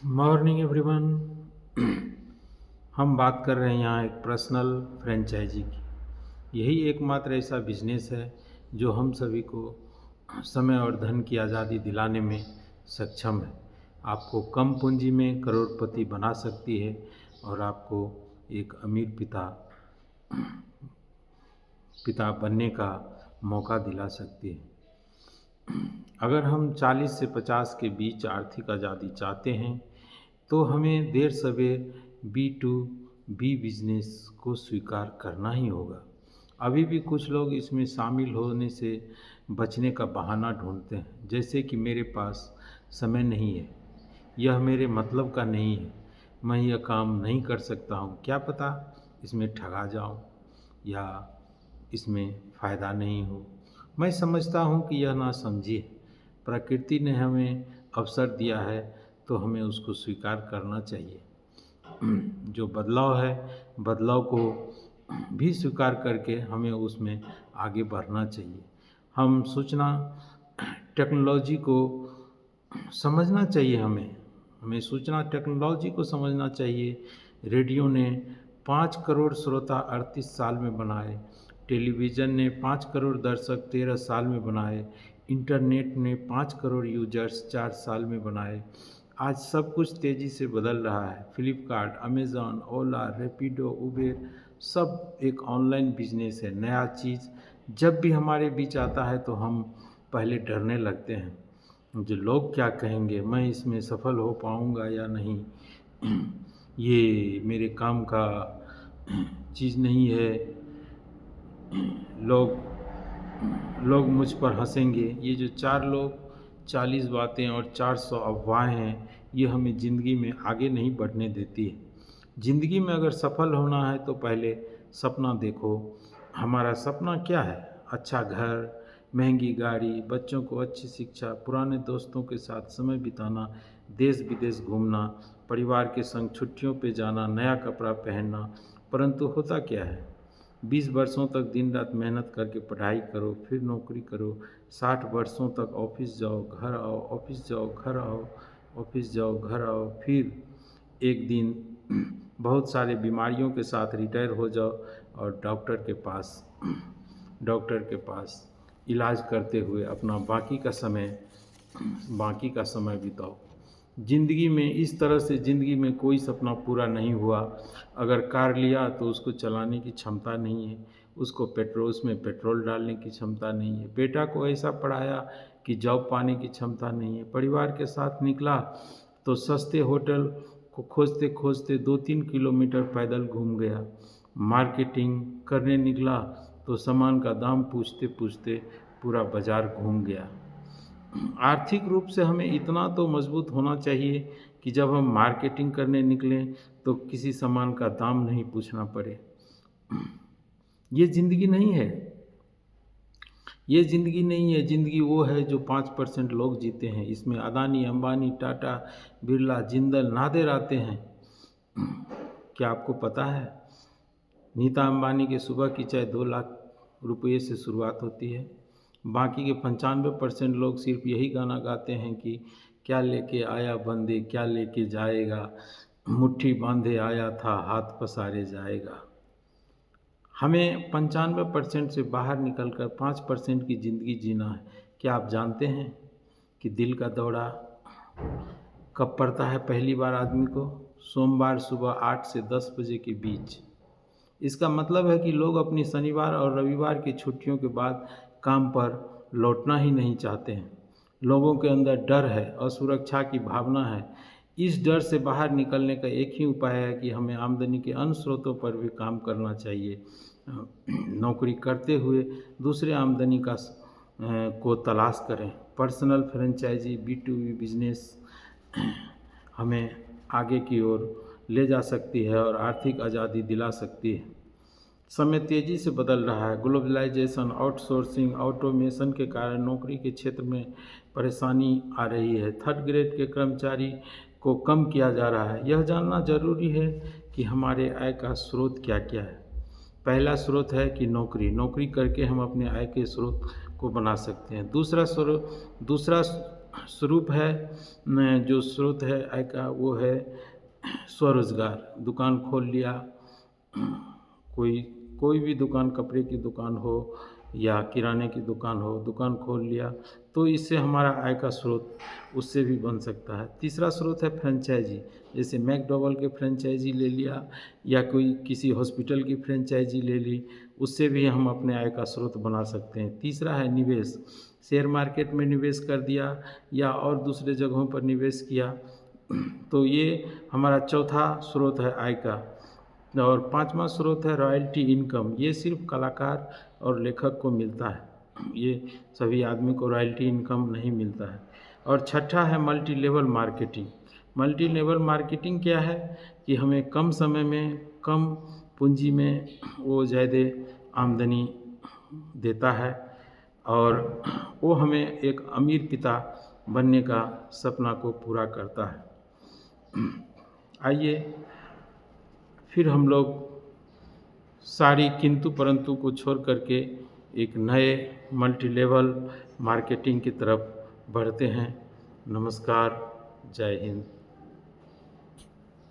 Morning everyone. हम बात कर रहे हैं यहाँ एक पर्सनल फ्रेंचाइजी की। यही एकमात्र ऐसा बिजनेस है जो हम सभी को समय और धन की आज़ादी दिलाने में सक्षम है। आपको कम पूंजी में करोड़पति बना सकती है और आपको एक अमीर पिता बनने का मौका दिला सकती है। अगर हम 40 से 50 के बीच आर्थिक आज़ादी चाहते हैं तो हमें देर सवेर B2B बिजनेस को स्वीकार करना ही होगा। अभी भी कुछ लोग इसमें शामिल होने से बचने का बहाना ढूंढते हैं, जैसे कि मेरे पास समय नहीं है, यह मेरे मतलब का नहीं है, मैं यह काम नहीं कर सकता हूँ, क्या पता इसमें ठगा जाऊँ या इसमें फ़ायदा नहीं हो। मैं समझता हूँ कि यह ना समझिए, प्रकृति ने हमें अवसर दिया है तो हमें उसको स्वीकार करना चाहिए। जो बदलाव है, बदलाव को भी स्वीकार करके हमें उसमें आगे बढ़ना चाहिए। हम सूचना टेक्नोलॉजी को समझना चाहिए, हमें सूचना टेक्नोलॉजी को समझना चाहिए। रेडियो ने 5 करोड़ श्रोता 38 साल में बनाए, टेलीविज़न ने 5 करोड़ दर्शक 13 साल में बनाए, इंटरनेट ने 5 करोड़ यूजर्स 4 साल में बनाए। आज सब कुछ तेज़ी से बदल रहा है। फ्लिपकार्ट, अमेज़ॉन, ओला, रैपिडो, उबेर सब एक ऑनलाइन बिजनेस है। नया चीज़ जब भी हमारे बीच आता है तो हम पहले डरने लगते हैं, जो लोग क्या कहेंगे, मैं इसमें सफल हो पाऊँगा या नहीं, ये मेरे काम का चीज़ नहीं है, लोग मुझ पर हंसेंगे। ये जो 4 लोग, 40 बातें और 400 अफवाहें हैं, ये हमें ज़िंदगी में आगे नहीं बढ़ने देती है। ज़िंदगी में अगर सफल होना है तो पहले सपना देखो। हमारा सपना क्या है? अच्छा घर, महंगी गाड़ी, बच्चों को अच्छी शिक्षा, पुराने दोस्तों के साथ समय बिताना, देश विदेश घूमना, परिवार के संग छुट्टियों पे जाना, नया कपड़ा पहनना। परंतु होता क्या है? 20 वर्षों तक दिन रात मेहनत करके पढ़ाई करो, फिर नौकरी करो, 60 वर्षों तक ऑफिस जाओ, घर आओ, ऑफिस जाओ, घर आओ, ऑफिस जाओ, घर आओ, फिर एक दिन बहुत सारे बीमारियों के साथ रिटायर हो जाओ और डॉक्टर के पास इलाज करते हुए अपना बाकी का समय बिताओ। ज़िंदगी में इस तरह से ज़िंदगी में कोई सपना पूरा नहीं हुआ। अगर कार लिया तो उसको चलाने की क्षमता नहीं है, उसमें पेट्रोल डालने की क्षमता नहीं है, बेटा को ऐसा पढ़ाया कि जॉब पाने की क्षमता नहीं है, परिवार के साथ निकला तो सस्ते होटल को खोजते खोजते 2-3 किलोमीटर पैदल घूम गया, मार्केटिंग करने निकला तो सामान का दाम पूछते पूछते पूरा बाज़ार घूम गया। आर्थिक रूप से हमें इतना तो मजबूत होना चाहिए कि जब हम मार्केटिंग करने निकलें तो किसी सामान का दाम नहीं पूछना पड़े। ये ज़िंदगी नहीं है, ये ज़िंदगी नहीं है। ज़िंदगी वो है जो 5% लोग जीते हैं। इसमें अदानी, अंबानी, टाटा, बिरला, जिंदल, नादेर आते हैं। क्या आपको पता है? नीता अंबानी के सुबह की चाय 2 लाख रुपये से शुरुआत होती है। बाकी के 95% लोग सिर्फ यही गाना गाते हैं कि क्या लेके आया बंदे, क्या लेके जाएगा, मुट्ठी बांधे आया था, हाथ पसारे जाएगा। हमें 95% से बाहर निकलकर 5% की ज़िंदगी जीना है। क्या आप जानते हैं कि दिल का दौरा कब पड़ता है पहली बार आदमी को? सोमवार सुबह 8 से 10 बजे के बीच। इसका मतलब है कि लोग अपनी शनिवार और रविवार की छुट्टियों के बाद काम पर लौटना ही नहीं चाहते हैं। लोगों के अंदर डर है, असुरक्षा की भावना है। इस डर से बाहर निकलने का एक ही उपाय है कि हमें आमदनी के अन्य स्रोतों पर भी काम करना चाहिए। नौकरी करते हुए दूसरे आमदनी को तलाश करें। पर्सनल फ्रेंचाइजी, B2B बिजनेस हमें आगे की ओर ले जा सकती है और आर्थिक आज़ादी दिला सकती है। समय तेज़ी से बदल रहा है। ग्लोबलाइजेशन, आउटसोर्सिंग, ऑटोमेशन के कारण नौकरी के क्षेत्र में परेशानी आ रही है। 3rd ग्रेड के कर्मचारी को कम किया जा रहा है। यह जानना जरूरी है कि हमारे आय का स्रोत क्या क्या है। पहला स्रोत है कि नौकरी करके हम अपने आय के स्रोत को बना सकते हैं। दूसरा स्वरूप है जो स्रोत है आय का, वो है स्वरोज़गार। दुकान खोल लिया, कोई कोई भी दुकान, कपड़े की दुकान हो या किराने की दुकान हो, दुकान खोल लिया तो इससे हमारा आय का स्रोत उससे भी बन सकता है। तीसरा स्रोत है फ्रेंचाइजी, जैसे मैकडॉवेल के फ्रेंचाइजी ले लिया या कोई किसी हॉस्पिटल की फ्रेंचाइजी ले ली, उससे भी हम अपने आय का स्रोत बना सकते हैं। तीसरा है निवेश, शेयर मार्केट में निवेश कर दिया या और दूसरे जगहों पर निवेश किया, तो ये हमारा चौथा स्रोत है आय का। और पाँचवा स्रोत है रॉयल्टी इनकम, ये सिर्फ कलाकार और लेखक को मिलता है, ये सभी आदमी को रॉयल्टी इनकम नहीं मिलता है। और छठा है multi level marketing. Multi level marketing क्या है कि हमें कम समय में कम पूंजी में वो ज़्यादा आमदनी देता है और वो हमें एक अमीर पिता बनने का सपना को पूरा करता है। आइए फिर हम लोग सारी किंतु परंतु को छोड़ करके एक नए मल्टी लेवल मार्केटिंग की तरफ बढ़ते हैं। नमस्कार, जय हिंद।